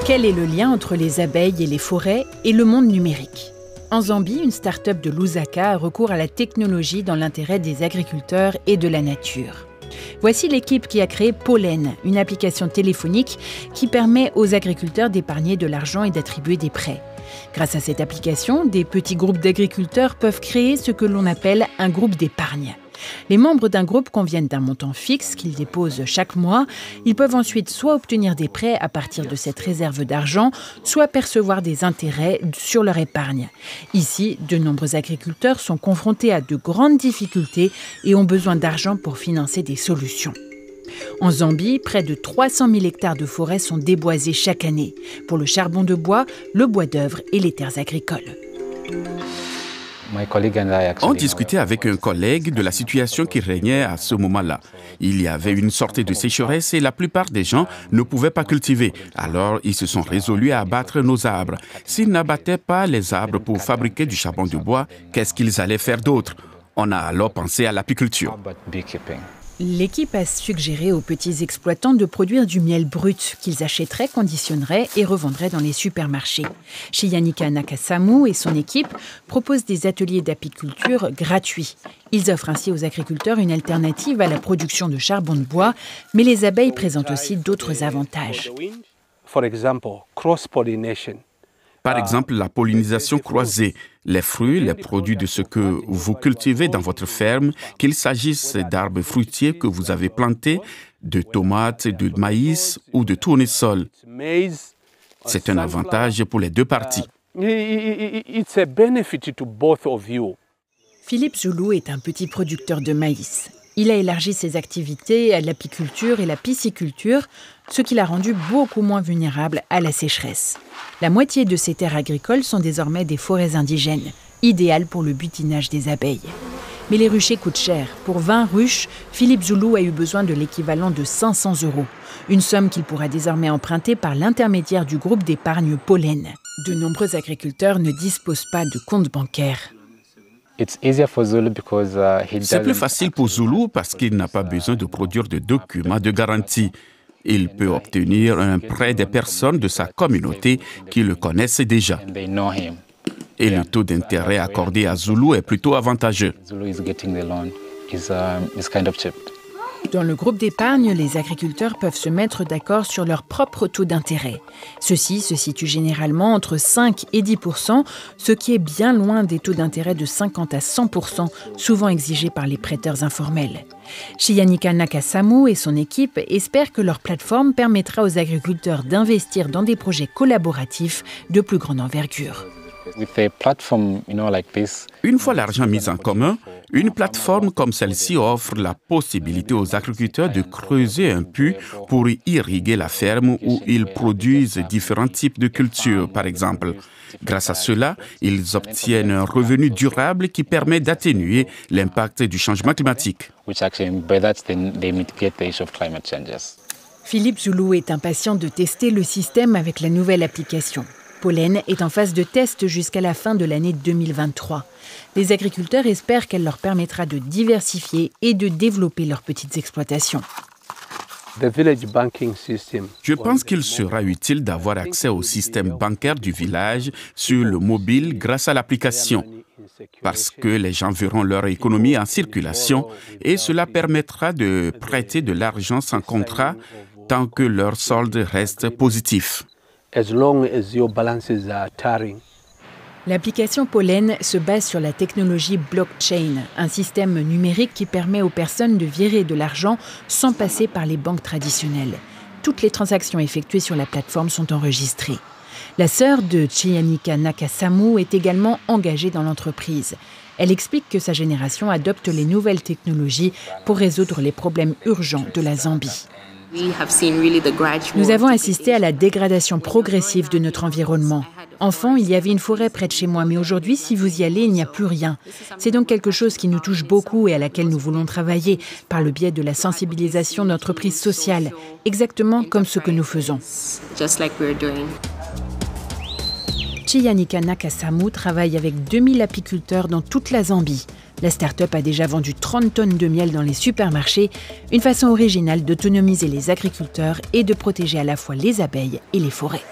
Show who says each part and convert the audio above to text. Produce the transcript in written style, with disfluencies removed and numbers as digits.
Speaker 1: Quel est le lien entre les abeilles et les forêts et le monde numérique ? En Zambie, une start-up de Lusaka a recours à la technologie dans l'intérêt des agriculteurs et de la nature. Voici l'équipe qui a créé Pollen, une application téléphonique qui permet aux agriculteurs d'épargner de l'argent et d'attribuer des prêts. Grâce à cette application, des petits groupes d'agriculteurs peuvent créer ce que l'on appelle un groupe d'épargne. Les membres d'un groupe conviennent d'un montant fixe qu'ils déposent chaque mois. Ils peuvent ensuite soit obtenir des prêts à partir de cette réserve d'argent, soit percevoir des intérêts sur leur épargne. Ici, de nombreux agriculteurs sont confrontés à de grandes difficultés et ont besoin d'argent pour financer des solutions. En Zambie, près de 300 000 hectares de forêts sont déboisés chaque année pour le charbon de bois, le bois d'œuvre et les terres agricoles.
Speaker 2: On discutait avec un collègue de la situation qui régnait à ce moment-là. Il y avait une sorte de sécheresse et la plupart des gens ne pouvaient pas cultiver. Alors, ils se sont résolus à abattre nos arbres. S'ils n'abattaient pas les arbres pour fabriquer du charbon de bois, qu'est-ce qu'ils allaient faire d'autre? On a alors pensé à l'apiculture.
Speaker 1: L'équipe a suggéré aux petits exploitants de produire du miel brut qu'ils achèteraient, conditionneraient et revendraient dans les supermarchés. Chiyanika Nakasamu et son équipe proposent des ateliers d'apiculture gratuits. Ils offrent ainsi aux agriculteurs une alternative à la production de charbon de bois, mais les abeilles présentent aussi d'autres avantages.
Speaker 2: Par exemple, la pollinisation croisée. Les fruits, les produits de ce que vous cultivez dans votre ferme, qu'il s'agisse d'arbres fruitiers que vous avez plantés, de tomates, de maïs ou de tournesol. C'est un avantage pour les deux parties.
Speaker 1: Philippe Zoulou est un petit producteur de maïs. Il a élargi ses activités à l'apiculture et la pisciculture, ce qui l'a rendu beaucoup moins vulnérable à la sécheresse. La moitié de ses terres agricoles sont désormais des forêts indigènes, idéales pour le butinage des abeilles. Mais les ruchers coûtent cher. Pour 20 ruches, Philippe Zoulou a eu besoin de l'équivalent de 500 €. Une somme qu'il pourra désormais emprunter par l'intermédiaire du groupe d'épargne Pollen. De nombreux agriculteurs ne disposent pas de compte bancaire.
Speaker 2: C'est plus facile pour Zoulou parce qu'il n'a pas besoin de produire de documents de garantie. Il peut obtenir un prêt des personnes de sa communauté qui le connaissent déjà. Et le taux d'intérêt accordé à Zoulou est plutôt avantageux.
Speaker 1: Dans le groupe d'épargne, les agriculteurs peuvent se mettre d'accord sur leur propre taux d'intérêt. Ceux-ci se situent généralement entre 5 et 10%, ce qui est bien loin des taux d'intérêt de 50 à 100%, souvent exigés par les prêteurs informels. Chiyanika Nakasamu et son équipe espèrent que leur plateforme permettra aux agriculteurs d'investir dans des projets collaboratifs de plus grande envergure.
Speaker 2: Une fois l'argent mis en commun, une plateforme comme celle-ci offre la possibilité aux agriculteurs de creuser un puits pour irriguer la ferme où ils produisent différents types de cultures, par exemple. Grâce à cela, ils obtiennent un revenu durable qui permet d'atténuer l'impact du changement climatique.
Speaker 1: Philippe Zoulou est impatient de tester le système avec la nouvelle application. Pollen est en phase de test jusqu'à la fin de l'année 2023. Les agriculteurs espèrent qu'elle leur permettra de diversifier et de développer leurs petites exploitations.
Speaker 2: Je pense qu'il sera utile d'avoir accès au système bancaire du village sur le mobile grâce à l'application, parce que les gens verront leur économie en circulation et cela permettra de prêter de l'argent sans contrat tant que leur solde reste positif.
Speaker 1: L'application Pollen se base sur la technologie blockchain, un système numérique qui permet aux personnes de virer de l'argent sans passer par les banques traditionnelles. Toutes les transactions effectuées sur la plateforme sont enregistrées. La sœur de Chiyanika Nakasamu est également engagée dans l'entreprise. Elle explique que sa génération adopte les nouvelles technologies pour résoudre les problèmes urgents de la Zambie. Nous avons assisté à la dégradation progressive de notre environnement. Enfant, il y avait une forêt près de chez moi, mais aujourd'hui, si vous y allez, il n'y a plus rien. C'est donc quelque chose qui nous touche beaucoup et à laquelle nous voulons travailler par le biais de la sensibilisation de notre prise sociale, exactement comme ce que nous faisons. Chiyanika Nakasamu travaille avec 2000 apiculteurs dans toute la Zambie. La start-up a déjà vendu 30 tonnes de miel dans les supermarchés, une façon originale d'autonomiser les agriculteurs et de protéger à la fois les abeilles et les forêts.